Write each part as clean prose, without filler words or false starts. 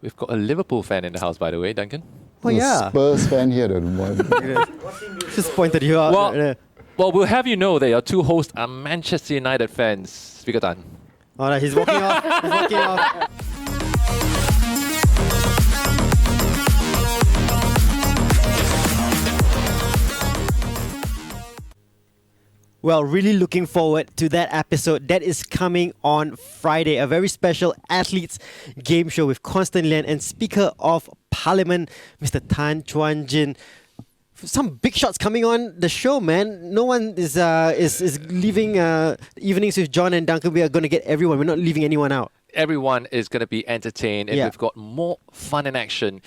We've got a Liverpool fan in the house, by the way, Duncan. Oh, yeah. Spurs fan here, don't want. Just pointed you out. Well, we'll have you know that your two hosts are Manchester United fans. Speaker Tan. All right, he's walking off. He's walking off. Well, really looking forward to that episode that is coming on Friday. A very special athletes game show with Constant Lian and Speaker of Parliament, Mr. Tan Chuan Jin. Some big shots coming on the show, man. No one is leaving evenings with John and Duncan. We are going to get everyone. We're not leaving anyone out. Everyone is going to be entertained, and we've got more fun and action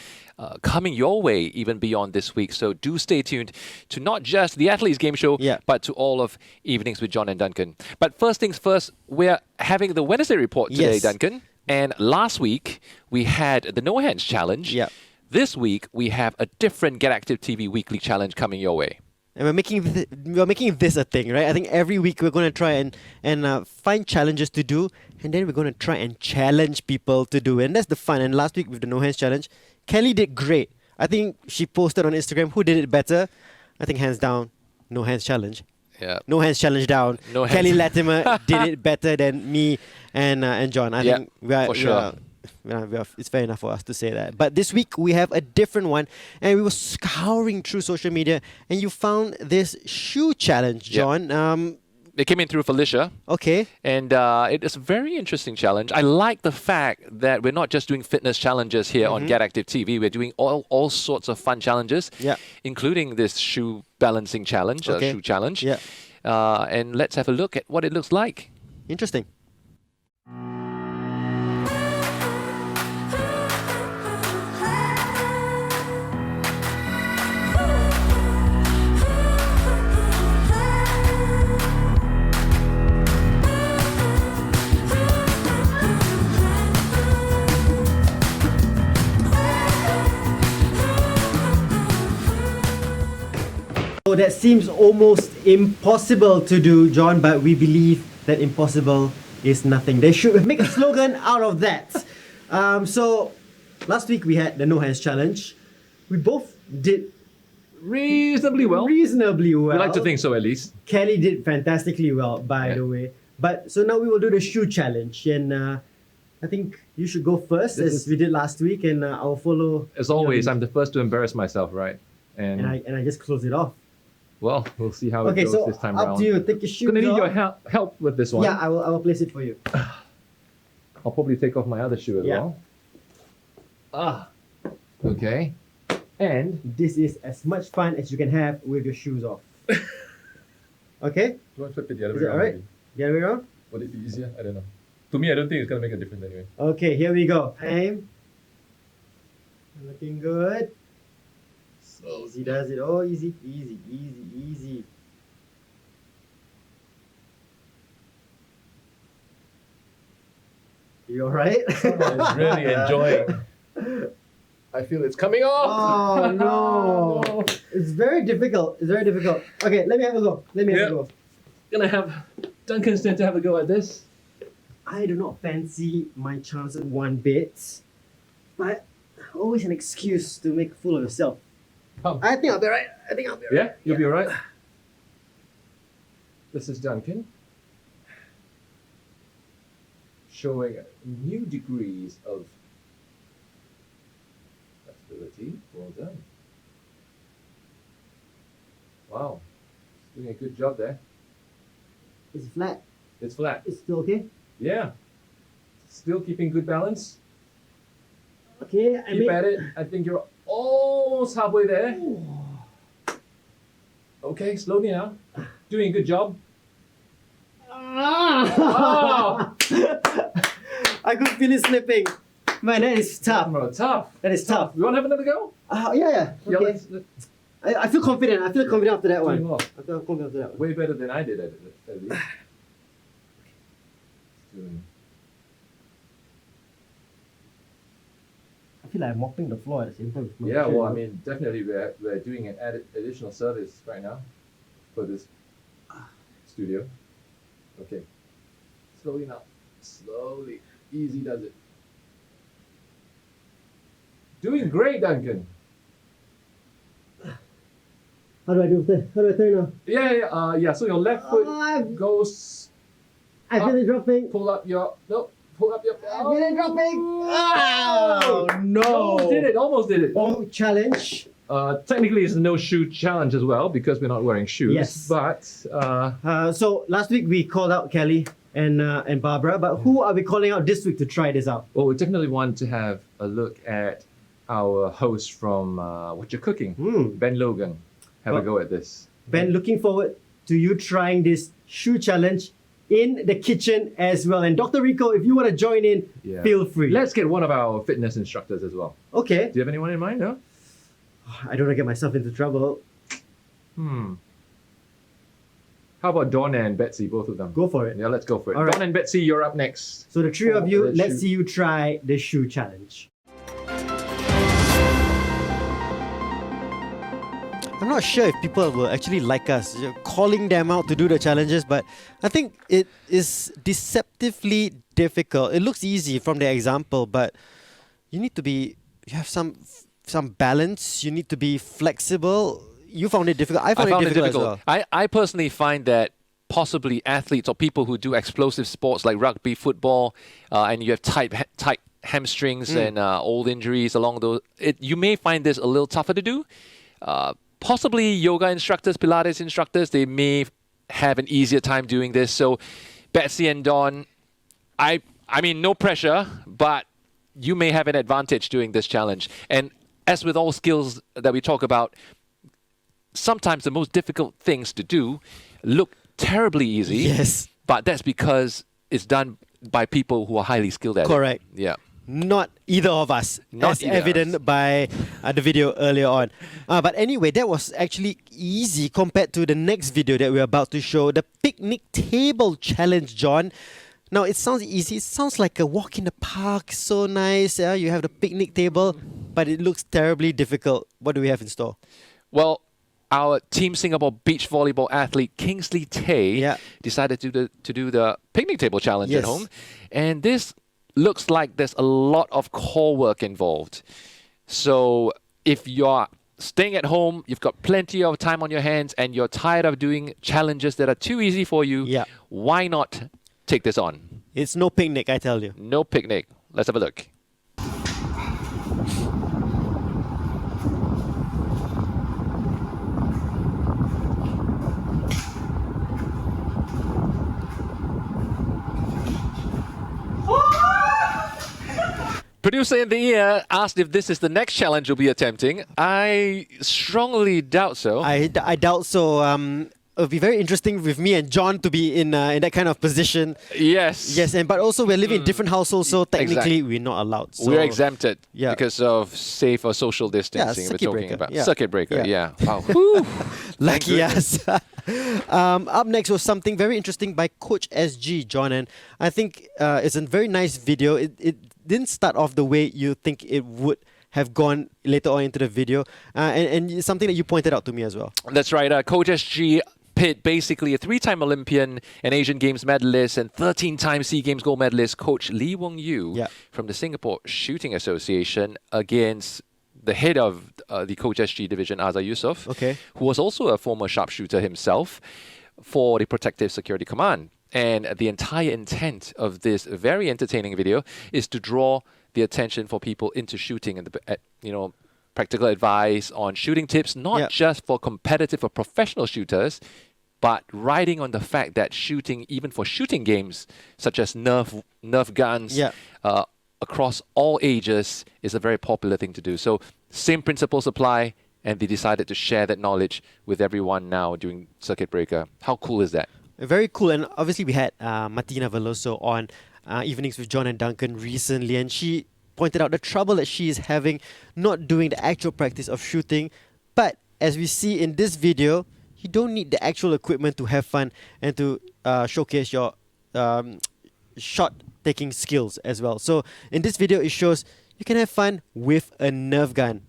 coming your way even beyond this week. So do stay tuned to not just the Athletes Game Show, but to all of Evenings with John and Duncan. But first things first, we're having the Wednesday report today, Duncan. And last week, we had the No Hands Challenge. This week, we have a different Get Active TV Weekly Challenge coming your way. And we're making this a thing, right? I think every week we're going to try and find challenges to do, and then we're going to try and challenge people to do it. And that's the fun. And last week with the No Hands Challenge, Kelly did great. I think she posted on Instagram who did it better. I think hands down, No Hands Challenge. Yeah. No Hands Challenge down. No Kelly Latimer did it better than me and John. I think for sure. It's fair enough for us to say that. But this week we have a different one, and we were scouring through social media, and you found this shoe challenge, John. They came in through Felicia. Okay. And it is a very interesting challenge. I like the fact that we're not just doing fitness challenges here on Get Active TV. We're doing all sorts of fun challenges, including this shoe balancing challenge, shoe challenge. And let's have a look at what it looks like. Interesting. So that seems almost impossible to do, John, but we believe that impossible is nothing. They should make a slogan out of that. So last week we had the No Hands Challenge. We both did reasonably well. We like to think so, at least. Kelly did fantastically well, by the way. But so now we will do the shoe challenge, and I think you should go first, as we did last week, and I'll follow. As always, I'm the first to embarrass myself, right? And I just close it off. Well, we'll see how it goes this time around. Up to you. Take your shoes off. Gonna need your help with this one. Yeah, I will place it for you. I'll probably take off my other shoe as well. Okay. And this is as much fun as you can have with your shoes off. Okay? Do you want to flip it the other way Is it around? alright? The other way around? Would it be easier? I don't know. To me, I don't think it's going to make a difference anyway. Okay, here we go. Time. Looking good. Easy does it. Oh, easy. You alright? I'm really enjoying. I feel it's coming off. Oh no. It's very difficult. Okay, let me have a go. gonna have Duncan's turn to have a go at this. I do not fancy my chances one bit, but always an excuse to make a fool of yourself. Oh. I think I'll be right. Yeah, you'll be alright. This is Duncan. Showing new degrees of flexibility. Well done. Wow. Doing a good job there. Is it flat? It's flat. It's still okay? Yeah. Still keeping good balance. Okay, Keep at it. I think you're almost halfway there. Ooh. Okay, slowly now. Doing a good job. Ah! I could feel it slipping. Man, that is tough. Oh, tough. That is tough. You want to have another go? Yeah. Yeah, Okay. I feel confident. I feel confident after that one. Doing well. I feel confident after that one. Way better than I did at least. Doing- I feel like I'm mopping the floor at the same time. with my Yeah, shirt. well, I mean, definitely we're doing an additional service right now for this studio. Okay. Slowly now. Slowly. Easy does it. Doing great, Duncan. How do I do this? How do I turn now? Yeah. So your left foot goes. I feel it dropping. Pull up your. No. Pull up your. I feel it dropping. Oh no! Almost did it. Oh, challenge. Technically, it's a no shoe challenge as well because we're not wearing shoes. Yes. But so last week we called out Kelly and Barbara, but who are we calling out this week to try this out? well, we definitely want to have a look at our host from What You're Cooking, Ben Logan. Have a go at this. Ben, looking forward to you trying this shoe challenge in the kitchen as well. And Dr. Rico, if you want to join in, feel free. Let's get one of our fitness instructors as well. Okay. Do you have anyone in mind? No? I don't want to get myself into trouble. How about Dawn and Betsy, both of them? Go for it. Yeah, let's go for it. All right. Dawn and Betsy, you're up next. So the three of you, let's shoe. see you try the shoe challenge. I'm not sure if people will actually like us calling them out to do the challenges, but I think it is deceptively difficult. It looks easy from the example, but you have some balance. You need to be flexible. You found it difficult. I found it difficult as well. I personally find that possibly athletes or people who do explosive sports like rugby, football, and you have tight hamstrings and old injuries along those, you may find this a little tougher to do. Possibly yoga instructors, Pilates instructors, they may have an easier time doing this. So Betsy and Dawn, I mean, no pressure, but you may have an advantage doing this challenge. And as with all skills that we talk about, sometimes the most difficult things to do look terribly easy. Yes. But that's because it's done by people who are highly skilled at it. Correct. Yeah. Not either of us, as either evident by the video earlier on. But anyway, that was actually easy compared to the next video that we're about to show, the picnic table challenge, John. Now, it sounds easy. It sounds like a walk in the park. So nice. Yeah? You have the picnic table, but it looks terribly difficult. What do we have in store? Well, our Team Singapore beach volleyball athlete Kingsley decided to do the picnic table challenge at home. And this looks like there's a lot of core work involved. So if you're staying at home, you've got plenty of time on your hands, and you're tired of doing challenges that are too easy for you, why not take this on? It's no picnic, I tell you. No picnic. Let's have a look. Producer in the ear asked if this is the next challenge you'll be attempting. I strongly doubt so. I doubt so. It'll be very interesting with me and John to be in that kind of position. Yes. Yes, but also we're living in different households, so technically we're not allowed. So we're exempted because of safe or social distancing. Circuit we're talking breaker. about circuit breaker. Yeah. Wow. Lucky us. Up next was something very interesting by Coach SG, John, and I think it's a very nice video. It didn't start off the way you think it would have gone later on into the video, and it's something that you pointed out to me as well. That's right. Coach SG pit basically a 3-time Olympian, an Asian Games medalist, and 13-time SEA Games gold medalist, Coach Lee Wong Yu from the Singapore Shooting Association against the head of the Coach SG division, Azhar Yusof, who was also a former sharpshooter himself for the Protective Security Command. And the entire intent of this very entertaining video is to draw the attention for people into shooting and practical advice on shooting tips, not just for competitive or professional shooters, but riding on the fact that shooting, even for shooting games such as Nerf guns, across all ages, is a very popular thing to do. So same principles apply, and they decided to share that knowledge with everyone now during Circuit Breaker. How cool is that? Very cool. And obviously we had Martina Veloso on Evenings with John and Duncan recently, and she pointed out the trouble that she is having not doing the actual practice of shooting. But as we see in this video, you don't need the actual equipment to have fun and to showcase your shot taking skills as well. So in this video, it shows you can have fun with a Nerf gun.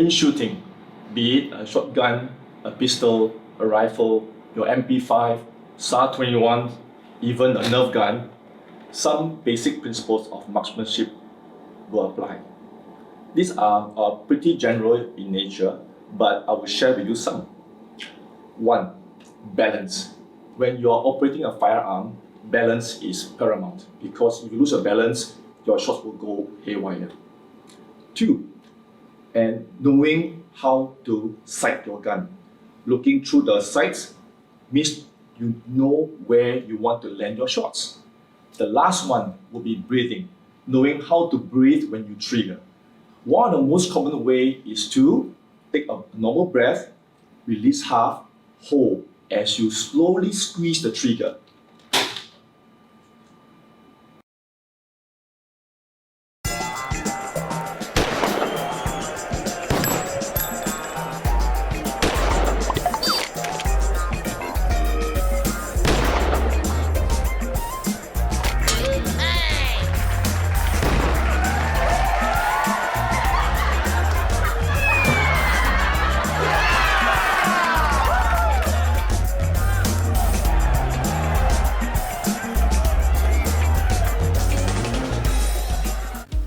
in shooting, be it a shotgun, a pistol, a rifle, your MP5, SAR-21, even a Nerf gun, some basic principles of marksmanship will apply. These are pretty general in nature, but I will share with you some. 1. Balance. When you are operating a firearm, balance is paramount, because if you lose your balance, your shots will go haywire. 2. And knowing how to sight your gun. Looking through the sights means you know where you want to land your shots. The last one will be breathing, knowing how to breathe when you trigger. One of the most common way is to take a normal breath, release half, hold as you slowly squeeze the trigger.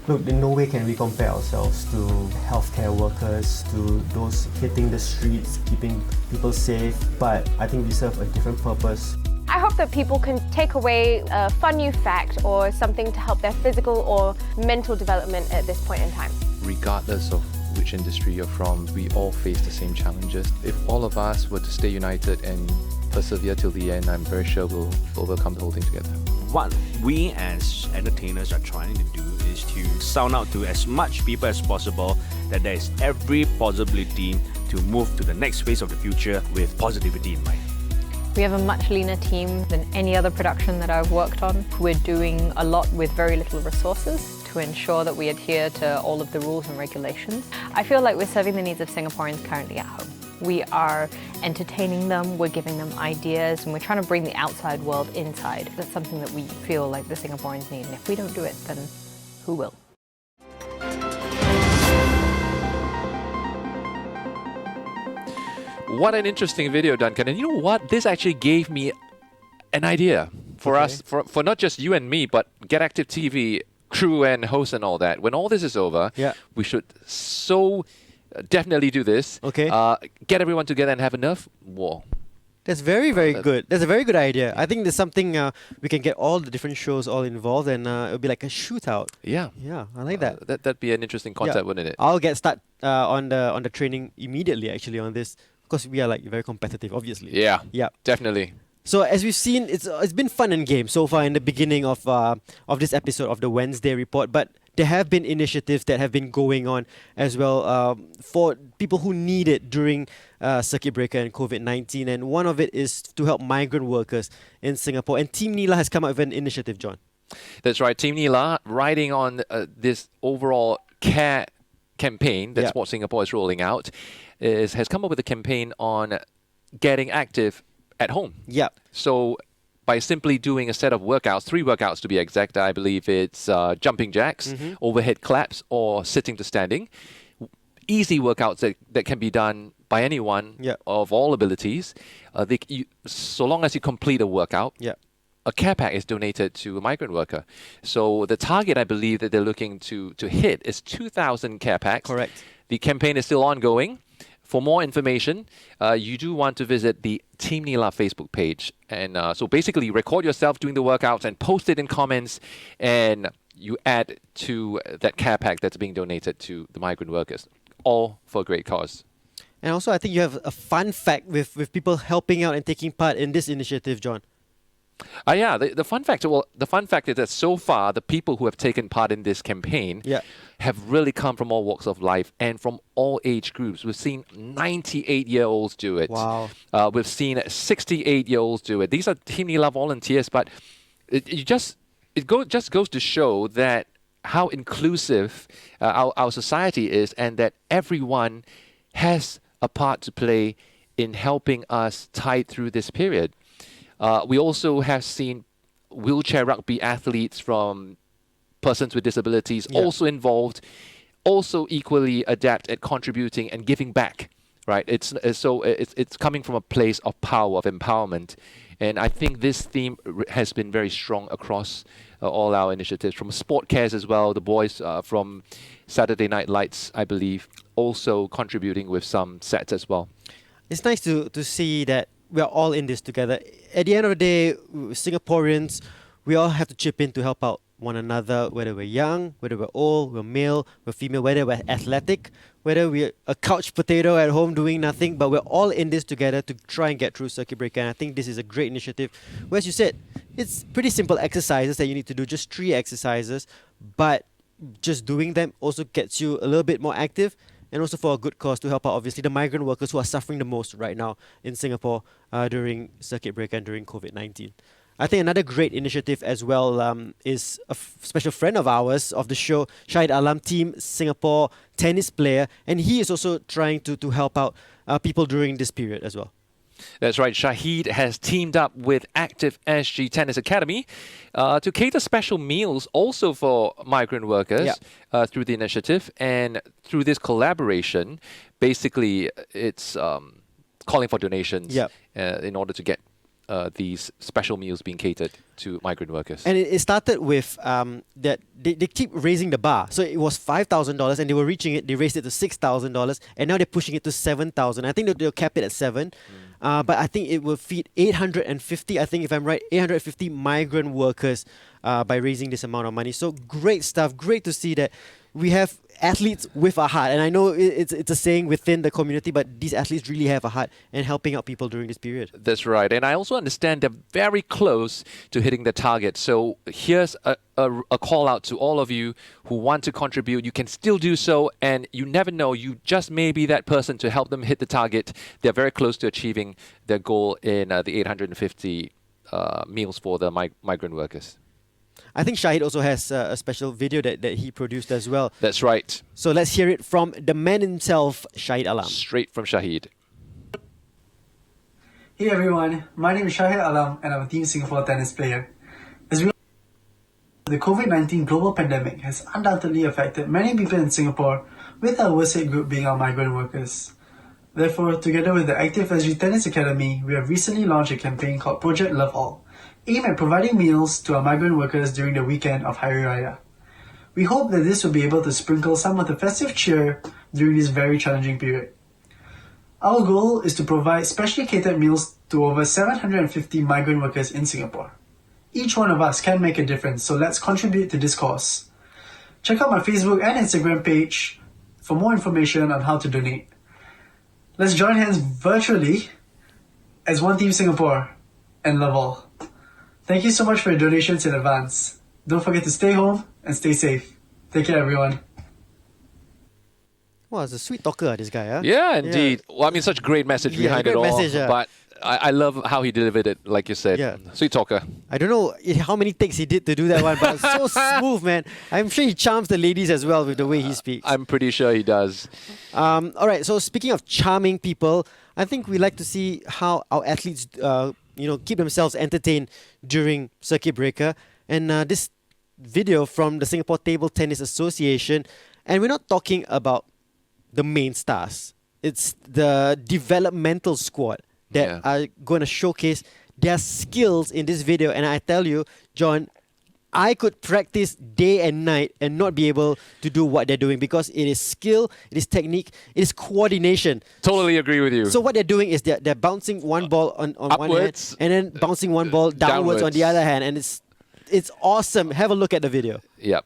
Look, in no way can we compare ourselves to healthcare workers, to those hitting the streets, keeping people safe, but I think we serve a different purpose. I hope that people can take away a fun new fact or something to help their physical or mental development at this point in time. Regardless of which industry you're from, we all face the same challenges. If all of us were to stay united and persevere till the end, I'm very sure we'll overcome the whole thing together. What we as entertainers are trying to do is to sound out to as much people as possible that there is every possibility to move to the next phase of the future with positivity in mind. We have a much leaner team than any other production that I've worked on. We're doing a lot with very little resources to ensure that we adhere to all of the rules and regulations. I feel like we're serving the needs of Singaporeans currently at home. We are entertaining them, we're giving them ideas, and we're trying to bring the outside world inside. That's something that we feel like the Singaporeans need, and if we don't do it, then who will? What an interesting video, Duncan. And you know what? This actually gave me an idea for us, for not just you and me, but Get Active TV crew and hosts and all that. When all this is over, we should definitely do this. Okay. Get everyone together and have a Nerf war. That's very, very good. That's a very good idea. I think there's something we can get all the different shows all involved, and it'll be like a shootout. Yeah. Yeah, I like that. That'd be an interesting concept, wouldn't it? I'll get start on the training immediately actually on this, because we are like very competitive, obviously. Yeah. Yeah. Definitely. So as we've seen, it's been fun and games so far in the beginning of this episode of the Wednesday Report, but there have been initiatives that have been going on as well for people who need it during circuit breaker and COVID-19, and one of it is to help migrant workers in Singapore. And Team Nila has come up with an initiative, John. That's right. Team Nila, riding on this overall care campaign that Sport Singapore is rolling out, has come up with a campaign on getting active at home. Yeah. So by simply doing a set of workouts, 3 workouts to be exact, I believe it's jumping jacks, overhead claps, or sitting to standing. Easy workouts that can be done by anyone of all abilities. So long as you complete a workout, a care pack is donated to a migrant worker. So the target, I believe, that they're looking to hit is 2,000 care packs. Correct. The campaign is still ongoing. For more information, you do want to visit the Team Nila Facebook page. And so basically, record yourself doing the workouts and post it in comments, and you add to that care pack that's being donated to the migrant workers. All for a great cause. And also, I think you have a fun fact with people helping out and taking part in this initiative, John. Yeah, the fun fact. Well, the fun fact is that so far, the people who have taken part in this campaign have really come from all walks of life and from all age groups. We've seen 98-year-olds do it. Wow. We've seen 68-year-olds do it. These are Team Nila volunteers, but it just goes to show that how inclusive our society is, and that everyone has a part to play in helping us tide through this period. We also have seen wheelchair rugby athletes from persons with disabilities also involved also equally adept at contributing and giving back. Right, it's coming from a place of power, of empowerment, and I think this theme has been very strong across all our initiatives, from Sport Cares as well. The boys from Saturday Night Lights, I believe, also contributing with some sets as well. It's nice to see that we are all in this together. At the end of the day, Singaporeans, we all have to chip in to help out one another, whether we're young, whether we're old, we're male, we're female, whether we're athletic, whether we're a couch potato at home doing nothing, but we're all in this together to try and get through circuit breaker. And I think this is a great initiative. Well, as you said, it's pretty simple exercises that you need to do, just 3 exercises, but just doing them also gets you a little bit more active, and also for a good cause to help out, obviously, the migrant workers who are suffering the most right now in Singapore during circuit breaker and during COVID-19. I think another great initiative as well is a special friend of ours of the show, Shaheed Alam, Team Singapore tennis player, and he is also trying to help out people during this period as well. That's right. Shaheed has teamed up with ActiveSG Tennis Academy to cater special meals also for migrant workers through the initiative. And through this collaboration, basically it's calling for donations in order to get these special meals being catered to migrant workers. And it started with that they keep raising the bar. So it was $5,000 and they were reaching it. They raised it to $6,000 and now they're pushing it to $7,000. I think they'll cap it at 7. But I think it will feed 850, I think if I'm right, 850 migrant workers by raising this amount of money. So great stuff. Great to see that we have athletes with a heart. And I know it's a saying within the community, but these athletes really have a heart and helping out people during this period. That's right. And I also understand they're very close to hitting the target. So here's a call out to all of you who want to contribute. You can still do so, and you never know. You just may be that person to help them hit the target. They're very close to achieving their goal in the 850 meals for the migrant workers. I think Shaheed also has a special video that he produced as well. That's right. So let's hear it from the man himself, Shaheed Alam. Straight from Shaheed. Hey everyone, my name is Shaheed Alam and I'm a Team Singapore tennis player. As we know, the COVID-19 global pandemic has undoubtedly affected many people in Singapore, with our worst hit group being our migrant workers. Therefore, together with the ActiveSG Tennis Academy, we have recently launched a campaign called Project Love All, aimed at providing meals to our migrant workers during the weekend of Hari Raya. We hope that this will be able to sprinkle some of the festive cheer during this very challenging period. Our goal is to provide specially catered meals to over 750 migrant workers in Singapore. Each one of us can make a difference, so let's contribute to this cause. Check out my Facebook and Instagram page for more information on how to donate. Let's join hands virtually as one Team Singapore and love all. Thank you so much for your donations in advance. Don't forget to stay home and stay safe. Take care, everyone. Wow, it's a sweet talker, this guy. Huh? Yeah, indeed. Yeah. Well, I mean, such a great message behind it all. Message, but I love how he delivered it, like you said. Yeah. Sweet talker. I don't know how many takes he did to do that one, but so smooth, man. I'm sure he charms the ladies as well with the way he speaks. I'm pretty sure he does. All right, so speaking of charming people, I think we like to see how our athletes keep themselves entertained during circuit breaker. And this video from the Singapore Table Tennis Association, and we're not talking about the main stars. It's the developmental squad that are going to showcase their skills in this video. And I tell you, John, I could practice day and night and not be able to do what they're doing because it is skill, it is technique, it is coordination. Totally agree with you. So what they're doing is they're bouncing one ball on one hand and then bouncing one ball downwards on the other hand. And it's awesome. Have a look at the video. Yep.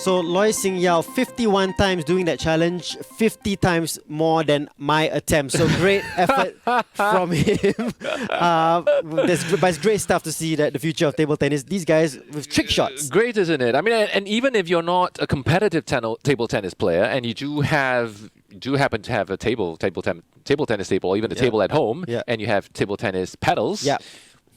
So Loy Sing Yao 51 times doing that challenge, 50 times more than my attempt. So great effort from him. But it's great stuff to see that the future of table tennis, these guys with trick shots. Great, isn't it? I mean, and even if you're not a competitive table tennis player and you do happen to have a table tennis table, or even a table at home, and you have table tennis paddles,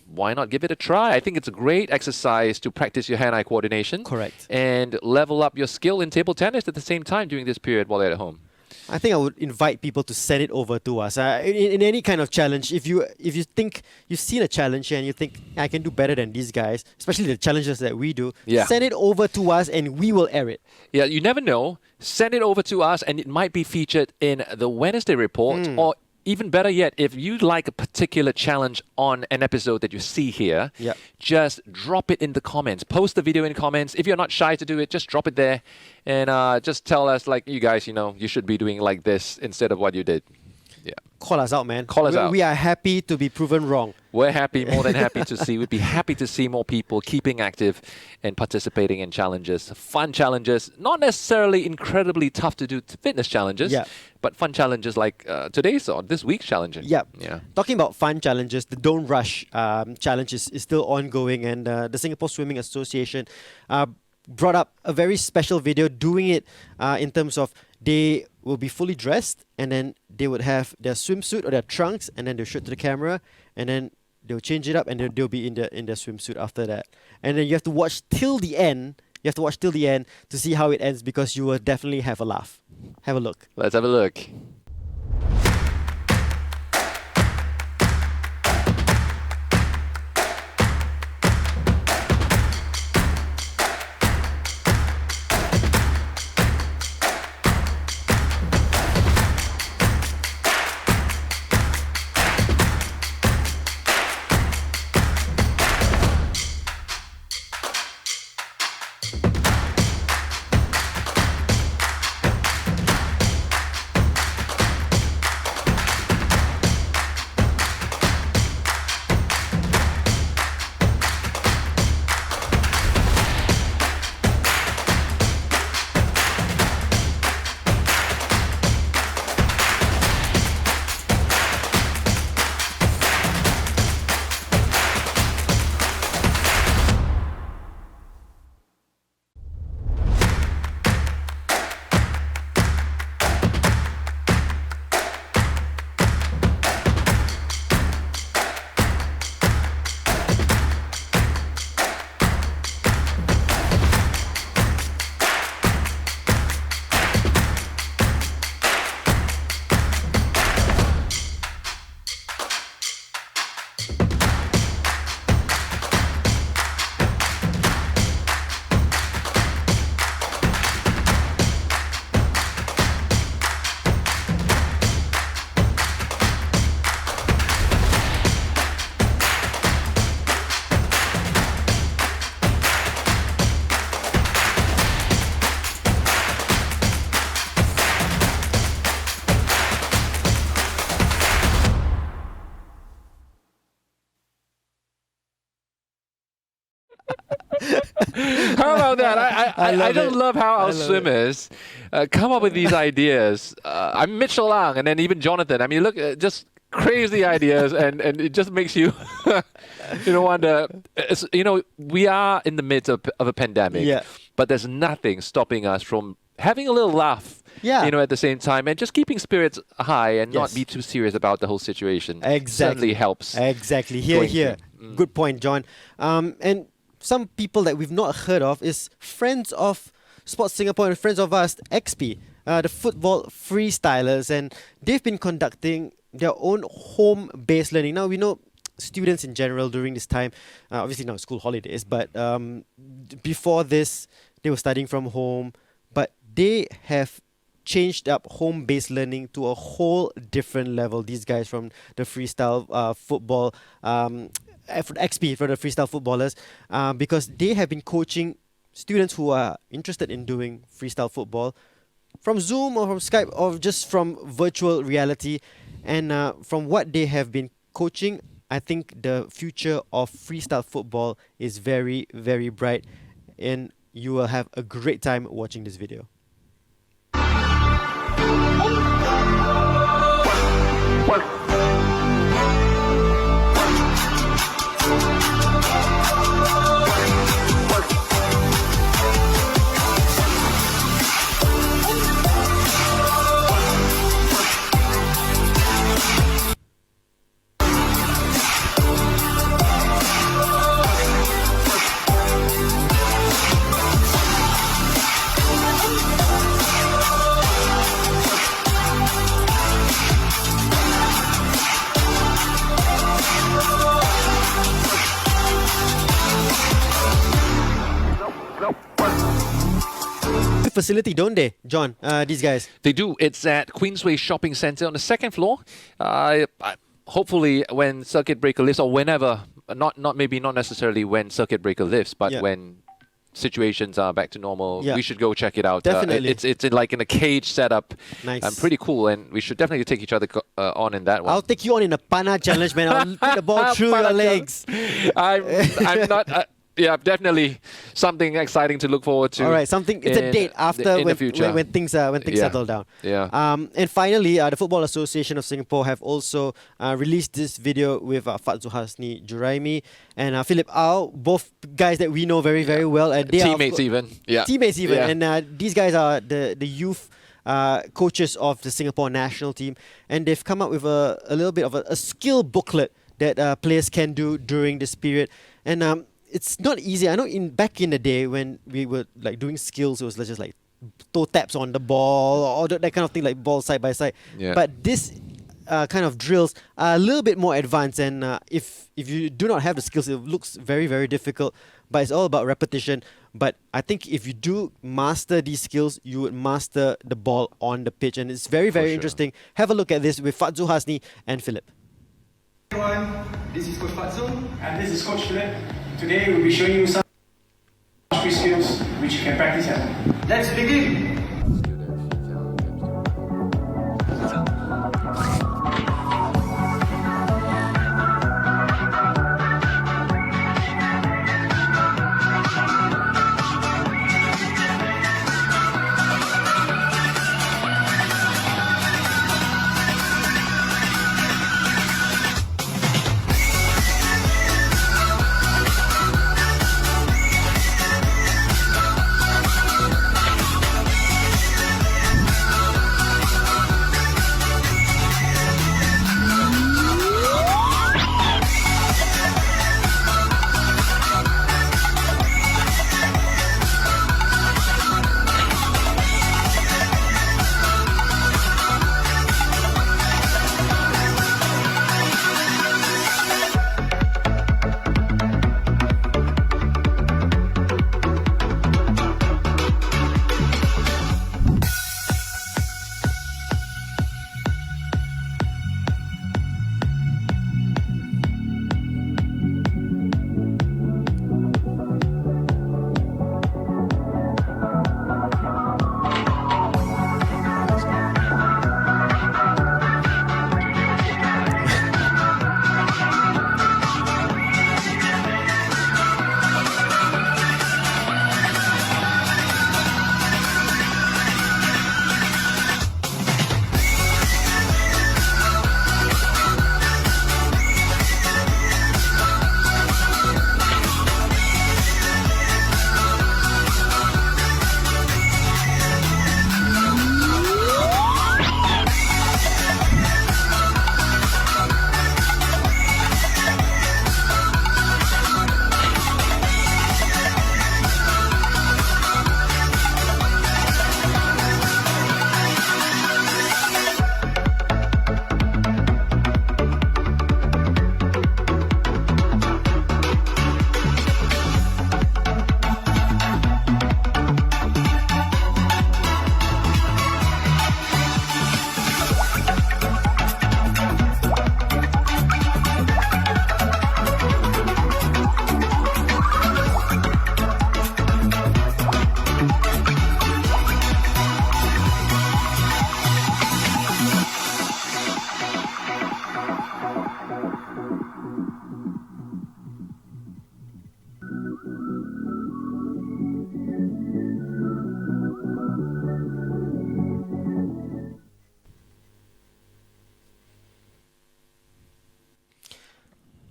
why not give it a try? I think it's a great exercise to practice your hand-eye coordination. Correct. And level up your skill in table tennis at the same time during this period while they're at home. I think I would invite people to send it over to us. In any kind of challenge, if you think you've seen a challenge and you think I can do better than these guys, especially the challenges that we do, send it over to us and we will air it. Yeah, you never know. Send it over to us and it might be featured in the Wednesday report, or even better yet, if you'd like a particular challenge on an episode that you see here, just drop it in the comments. Post the video in the comments. If you're not shy to do it, just drop it there and just tell us, like, you guys, you should be doing like this instead of what you did. Yeah. Call us out, man. Call us out. We are happy to be proven wrong. We're happy, more than happy to see. We'd be happy to see more people keeping active and participating in challenges, fun challenges, not necessarily incredibly tough to do fitness challenges, but fun challenges like today's or this week's challenge. Yeah. Talking about fun challenges, the Don't Rush challenge is still ongoing, and the Singapore Swimming Association brought up a very special video doing it in terms of they will be fully dressed and then they would have their swimsuit or their trunks and then they'll shoot to the camera and then they'll change it up and they'll be in their swimsuit after that. And then you have to watch till the end. You have to watch till the end to see how it ends because you will definitely have a laugh. Have a look. Let's have a look. How about that? I just love how our swimmers come up with these ideas. I'm Mitchell Lang, and then even Jonathan. I mean, look, just crazy ideas, and it just makes you, wonder. We are in the midst of a pandemic, but there's nothing stopping us from having a little laugh. At the same time, and just keeping spirits high and not be too serious about the whole situation. Certainly helps. Exactly. Here. Good point, John. And some people that we've not heard of is friends of Sports Singapore and friends of us, XP, the football freestylers, and they've been conducting their own home-based learning. Now, we know students in general during this time, obviously now school holidays, but before this, they were studying from home, but they have changed up home-based learning to a whole different level. These guys from the freestyle football, XP, for the freestyle footballers, because they have been coaching students who are interested in doing freestyle football from Zoom or from Skype or just from virtual reality. And from what they have been coaching, I think the future of freestyle football is very, very bright. And You will have a great time watching this video. Facility, don't they, John? These guys. They do. It's at Queensway Shopping Centre on the second floor. Hopefully, when circuit breaker lifts, or whenever, not necessarily when circuit breaker lifts, but when situations are back to normal, we should go check it out. Definitely. It's in a cage setup. Nice. Pretty cool, and we should definitely take each other on in that one. I'll take you on in a pana challenge, man. I'll put the ball through your legs. I'm not. Yeah, definitely something exciting to look forward to. All right, something. It's a date after the future. when things settle down. Yeah. And finally, the Football Association of Singapore have also released this video with Fadzul Hasni Juraimi and Philip Au, both guys that we know very, very well. And they teammates even. Yeah. Teammates even. And these guys are the youth coaches of the Singapore national team, and they've come up with a little bit of a skill booklet that players can do during this period. And it's not easy. I know back in the day when we were like doing skills, it was just like toe taps on the ball or that kind of thing, like ball side by side. Yeah. But this kind of drills are a little bit more advanced, and if you do not have the skills, it looks very, very difficult. But it's all about repetition. But I think if you do master these skills, you would master the ball on the pitch, and it's very, very interesting. Have a look at this with Fadzul Hasni and Philip. Everyone, this is Coach Fadzul and this is Coach Philip. Today we'll be showing you some free skills which you can practice at home. Let's begin!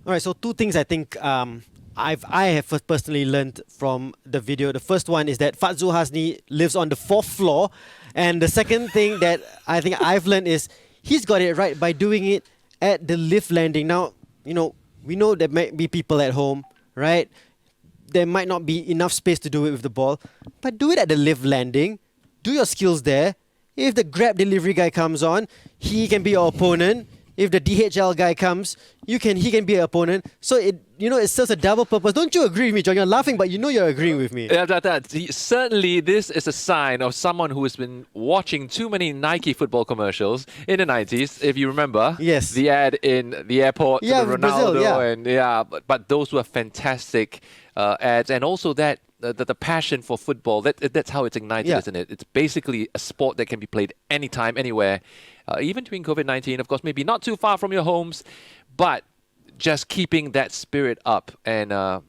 All right, so two things I think I have personally learned from the video. The first one is that Fadzul Hasni lives on the 4th floor. And the second thing that I think I've learned is he's got it right by doing it at the lift landing. Now, we know there might be people at home, right? There might not be enough space to do it with the ball, but do it at the lift landing. Do your skills there. If the Grab delivery guy comes on, he can be your opponent. If the DHL guy comes, he can be an opponent. So it serves a double purpose. Don't you agree with me, John? You're laughing, but you're agreeing with me. Certainly, this is a sign of someone who has been watching too many Nike football commercials in the 90s, if you remember. Yes. The ad in the airport, yeah, to Ronaldo, Brazil, but those were fantastic ads, and also that the passion for football. That's how it's ignited, isn't it? It's basically a sport that can be played anytime, anywhere. Even during COVID-19, of course, maybe not too far from your homes, but just keeping that spirit up and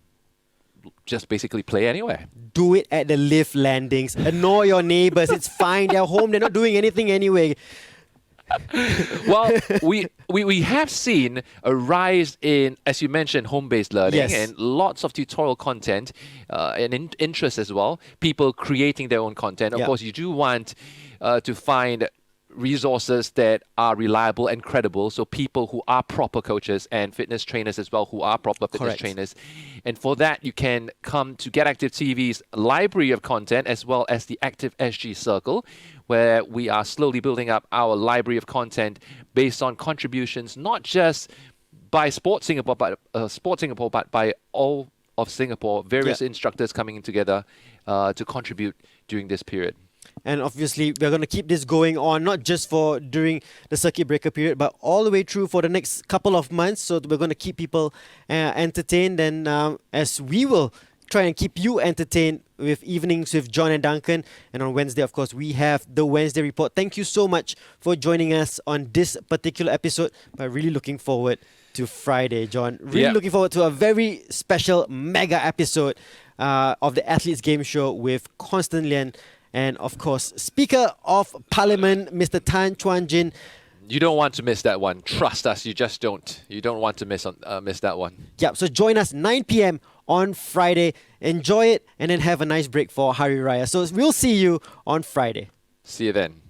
just basically play anywhere. Do it at the lift landings. Annoy your neighbors. It's fine. They're home. They're not doing anything anyway. Well, we have seen a rise in, as you mentioned, home-based learning and lots of tutorial content and interest as well. People creating their own content. Of course, you do want to find resources that are reliable and credible, so people who are proper coaches and fitness trainers as well, who are proper fitness trainers. And for that, you can come to Get Active TV's library of content as well as the ActiveSG Circle, where we are slowly building up our library of content based on contributions not just by Sport Singapore, but by all of Singapore, various instructors coming together to contribute during this period. And obviously, we're going to keep this going on, not just for during the circuit breaker period, but all the way through for the next couple of months. So we're going to keep people entertained, and as we will try and keep you entertained with Evenings with John and Duncan. And on Wednesday, of course, we have the Wednesday Report. Thank you so much for joining us on this particular episode. But really looking forward to Friday, John. Really looking forward to a very special mega episode of the Athletes Game Show with Constant Lian. And of course, Speaker of Parliament, Mr. Tan Chuan Jin. You don't want to miss that one. Trust us, you just don't. You don't want to miss that one. Yeah, so join us 9 p.m. on Friday. Enjoy it and then have a nice break for Hari Raya. So we'll see you on Friday. See you then.